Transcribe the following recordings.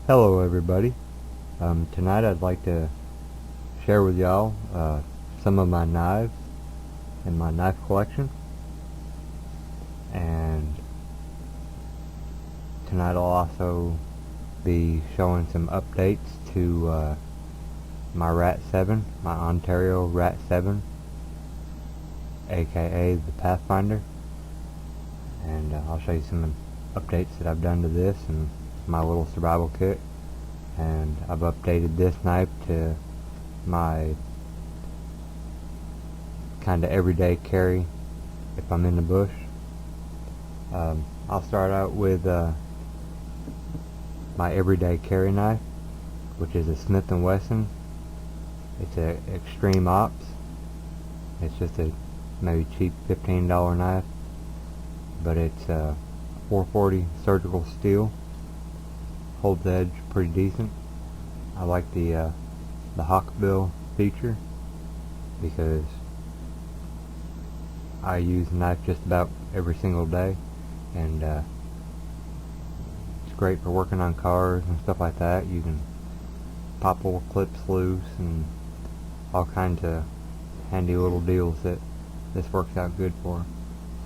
Hello everybody. Tonight I'd like to share with y'all some of my knives in my knife collection, and tonight I'll also be showing some updates to my Rat 7, my Ontario Rat 7, aka the Pathfinder, and I'll show you some updates that I've done to this and my little survival kit. And I've updated this knife to my kind of everyday carry if I'm in the bush. I'll start out with my everyday carry knife, which is a Smith & Wesson. It's a Extreme Ops. It's just a maybe cheap $15 knife, but it's 440 surgical steel. Holds the edge pretty decent. I like the hawkbill feature because I use the knife just about every single day, and it's great for working on cars and stuff like that. You can pop little clips loose and all kinds of handy little deals that this works out good for.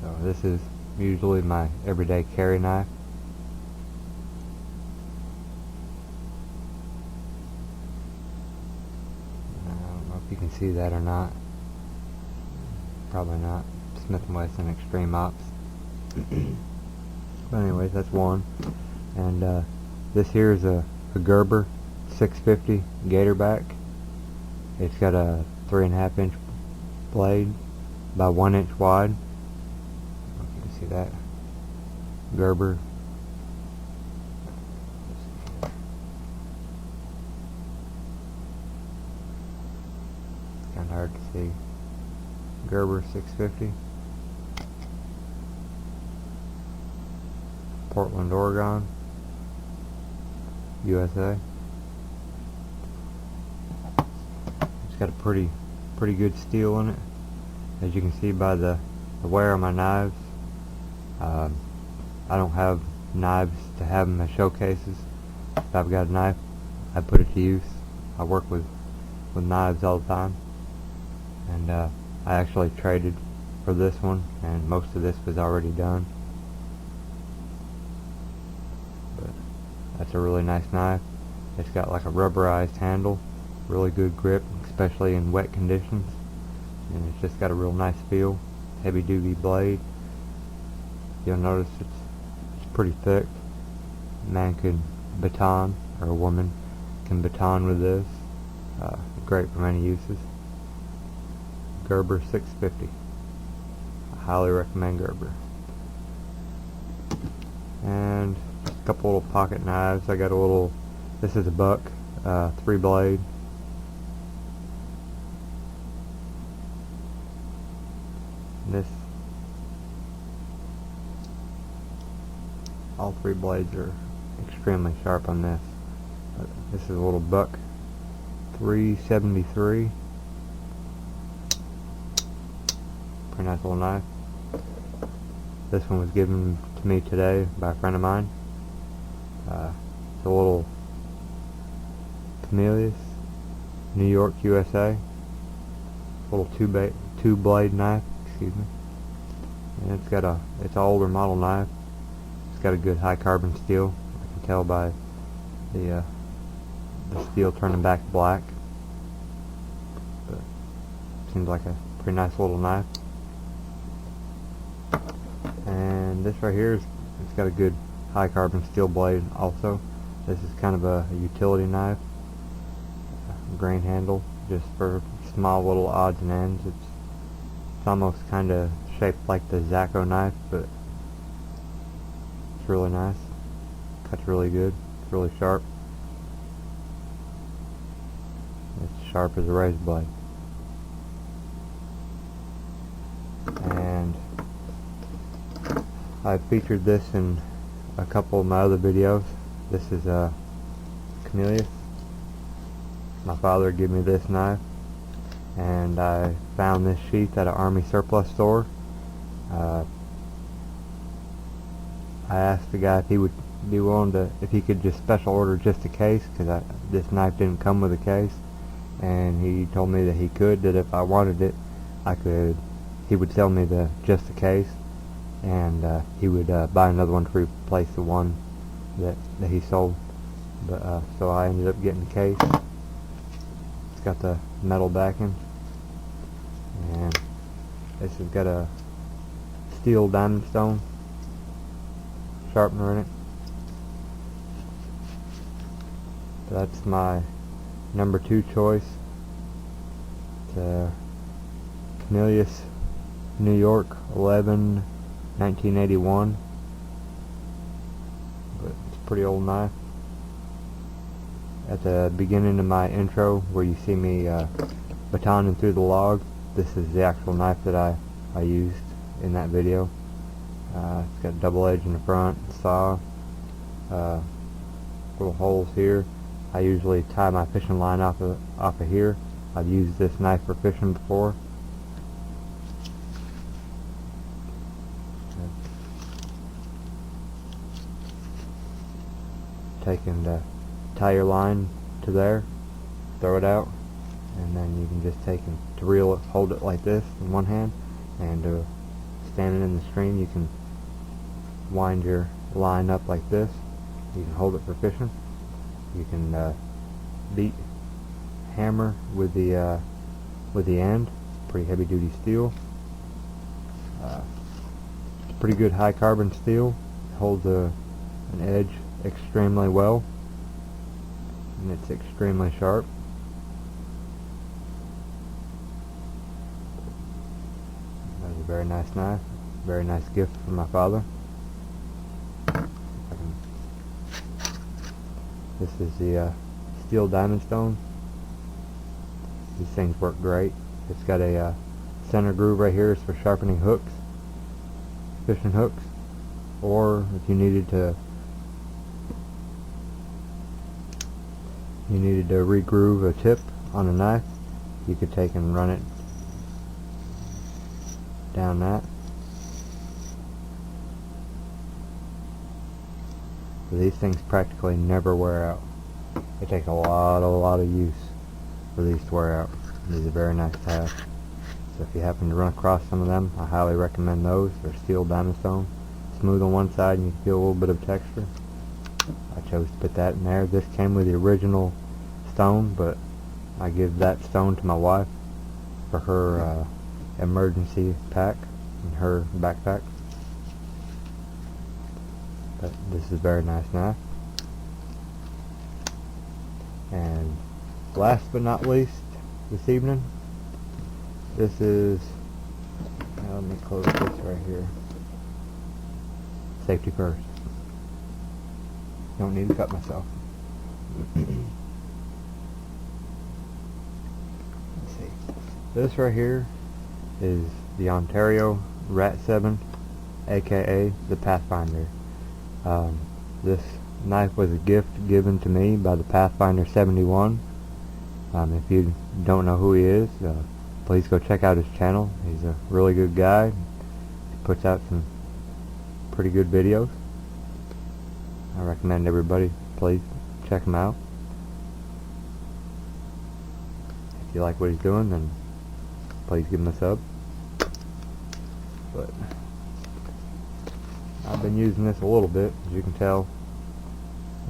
So this is usually my everyday carry knife. You can see that or not. Probably not. Smith & Wesson Extreme Ops. But anyways, that's one. And this here is a Gerber 650 Gatorback. It's got a 3.5 inch blade by 1 inch wide. I don't know if you can see that. Gerber. Kind of hard to see. Gerber 650. Portland, Oregon, USA. It's got a pretty good steel in it, as you can see by the wear on my knives. I don't have knives to have in my showcases. If I've got a knife, I put it to use. I work with knives all the time, and I actually traded for this one, and most of this was already done. But that's a really nice knife. It's got like a rubberized handle, really good grip, especially in wet conditions, and it's just got a real nice feel. Heavy duty blade. You'll notice it's pretty thick. A man can baton, or a woman can baton with this. Great for many uses. Gerber 650. I highly recommend Gerber. And a couple little pocket knives. I got a little, this is a Buck 3-blade. This, all 3 blades are extremely sharp on this. This is a little Buck 373. Pretty nice little knife. This one was given to me today by a friend of mine. It's a little Camillus, New York, USA. Little two-blade knife, excuse me. And it's an older model knife. It's got a good high carbon steel. I can tell by the steel turning back black. But seems like a pretty nice little knife. And this right here it's got a good high carbon steel blade also. This is kind of a utility knife, grain handle, just for small little odds and ends. It's almost kind of shaped like the Zacho knife, but it's really nice. Cuts really good. It's really sharp. It's sharp as a razor blade. And I've featured this in a couple of my other videos. This is a Camillus. My father gave me this knife, and I found this sheath at an Army surplus store. I asked the guy if he would be willing to, if he could just special order just a case, because this knife didn't come with a case, and he told me that he could, that if I wanted it, he would sell me just the case, and he would buy another one to replace the one that he sold. But so I ended up getting the case. It's got the metal backing, and this has got a steel diamond stone sharpener in it. That's my number 2 choice. It's Cornelius, New York, 1981. But it's a pretty old knife. At the beginning of my intro, where you see me batoning through the log, this is the actual knife that I used in that video. It's got double edge in the front, saw, little holes here. I usually tie my fishing line off of here. I've used this knife for fishing before. Take and tie your line to there, throw it out, and then you can just take and to reel it, hold it like this in one hand, and standing in the stream you can wind your line up like this. You can hold it for fishing. You can hammer with the end. Pretty heavy duty steel. It's pretty good high carbon steel. It holds an edge extremely well, and it's extremely sharp. That was a very nice knife. Very nice gift from my father. This is the steel diamond stone. These things work great. It's got a center groove right here. It's for sharpening hooks, fishing hooks, or if you needed to re-groove a tip on a knife, you could take and run it down that. So these things practically never wear out. It takes a lot of use for these to wear out. These are very nice to have. So if you happen to run across some of them, I highly recommend those. They're steel diamond stone. Smooth on one side and you can feel a little bit of texture. I chose to put that in there. This came with the original stone, but I give that stone to my wife for her emergency pack in her backpack. But this is a very nice knife. And last but not least, this evening, this is, let me close this right here. Safety first. Don't need to cut myself. Let's see. This right here is the Ontario Rat 7, aka the Pathfinder. This knife was a gift given to me by the Pathfinder 71. If you don't know who he is, please go check out his channel. He's a really good guy. He puts out some pretty good videos. I recommend everybody please check him out. If you like what he's doing, then please give him a sub. But I've been using this a little bit, as you can tell.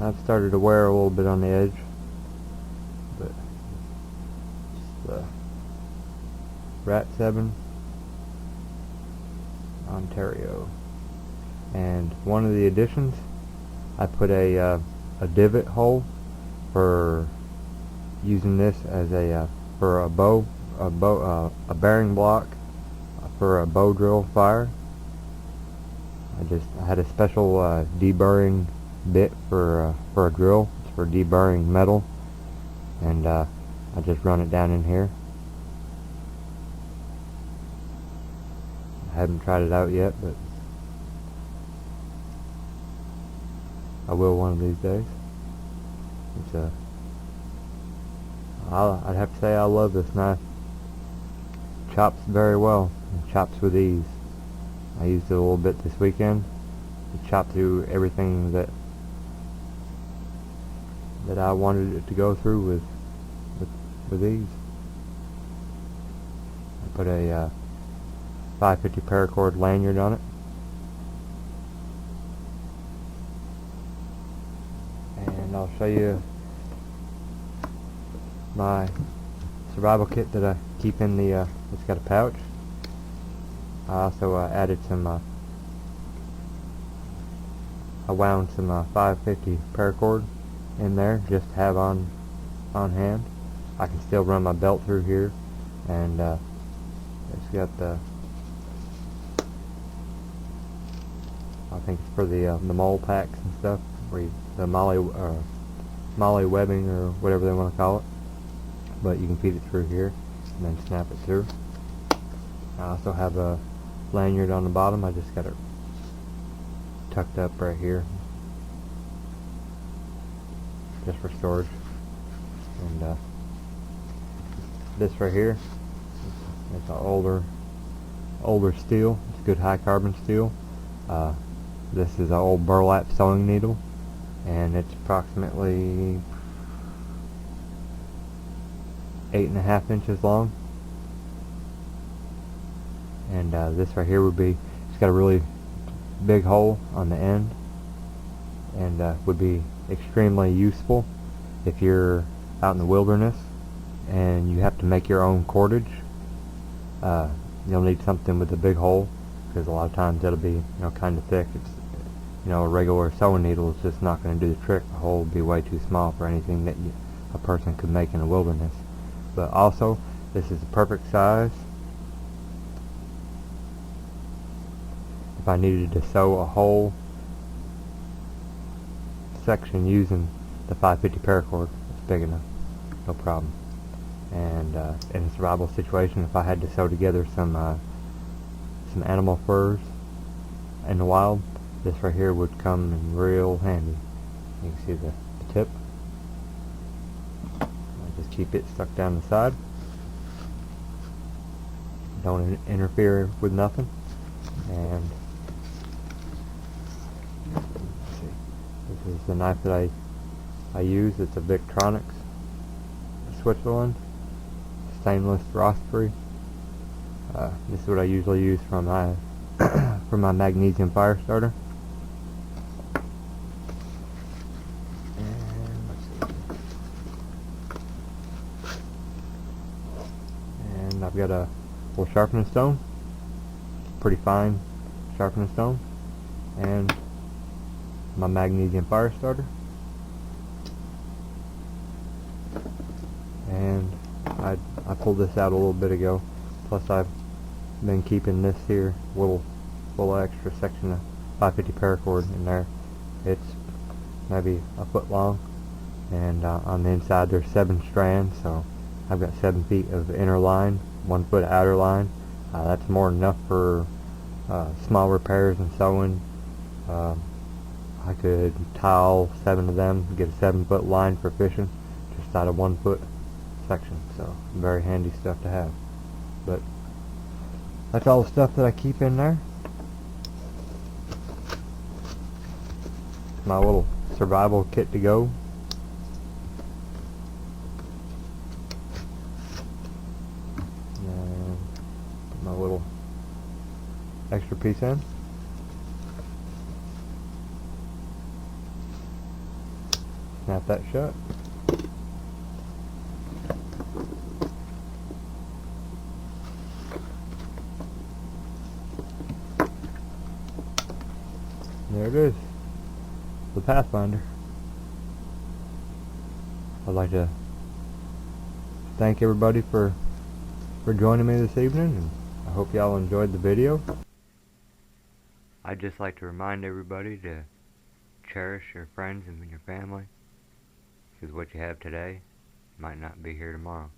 I've started to wear a little bit on the edge, but it's the Rat 7 Ontario. And one of the additions, I put a divot hole for using this as for a bearing block for a bow drill fire. I had a special deburring bit for a drill. It's for deburring metal, and I just run it down in here. I haven't tried it out yet, but I will one of these days. It's I'd have to say I love this knife. Chops very well. It chops with ease. I used it a little bit this weekend. It chopped through everything that that I wanted it to go through with ease. I put a 550 paracord lanyard on it, and I'll show you my survival kit that I keep in the it's got a pouch. I also added some I wound some 550 paracord in there just to have on hand. I can still run my belt through here, and it's got the, I think it's for the mole packs and stuff, where the molly webbing or whatever they want to call it. But you can feed it through here and then snap it through. I also have a lanyard on the bottom. I just got it tucked up right here, just for storage. And this right here, it's an older steel. It's good high carbon steel. This is an old burlap sewing needle, and it's approximately 8.5 inches long. And this right here would be, it's got a really big hole on the end, and would be extremely useful if you're out in the wilderness and you have to make your own cordage. You'll need something with a big hole, because a lot of times it'll be, kind of thick. It's, a regular sewing needle is just not going to do the trick. The hole would be way too small for anything that a person could make in the wilderness. But also, this is the perfect size if I needed to sew a whole section using the 550 paracord. It's big enough, no problem. And in a survival situation, if I had to sew together some animal furs in the wild, this right here would come in real handy. You can see the tip. I just keep it stuck down the side. Don't interfere with nothing. And let's see, this is the knife that I use. It's a Victronics Switzerland stainless rosary. This is what I usually use for my for my magnesium fire starter. And let's see. And I've got a little sharpening stone, pretty fine sharpening stone, and my magnesium fire starter. And I pulled this out a little bit ago. Plus I've been keeping this here little extra section of 550 paracord in there. It's maybe a foot long, and on the inside there's 7 strands, so I've got 7 feet of inner line, 1 foot of outer line. That's more than enough for small repairs and sewing. I could tile 7 of them, get a 7-foot line for fishing, just out of 1 foot section. So very handy stuff to have. But that's all the stuff that I keep in there. My little survival kit to go. And put my little extra piece in. Snap that shut. There it is, the Pathfinder. I'd like to thank everybody for joining me this evening, and I hope y'all enjoyed the video. I'd just like to remind everybody to cherish your friends and your family, because what you have today might not be here tomorrow.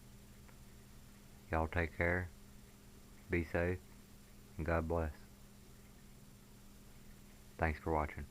Y'all take care, be safe, and God bless. Thanks for watching.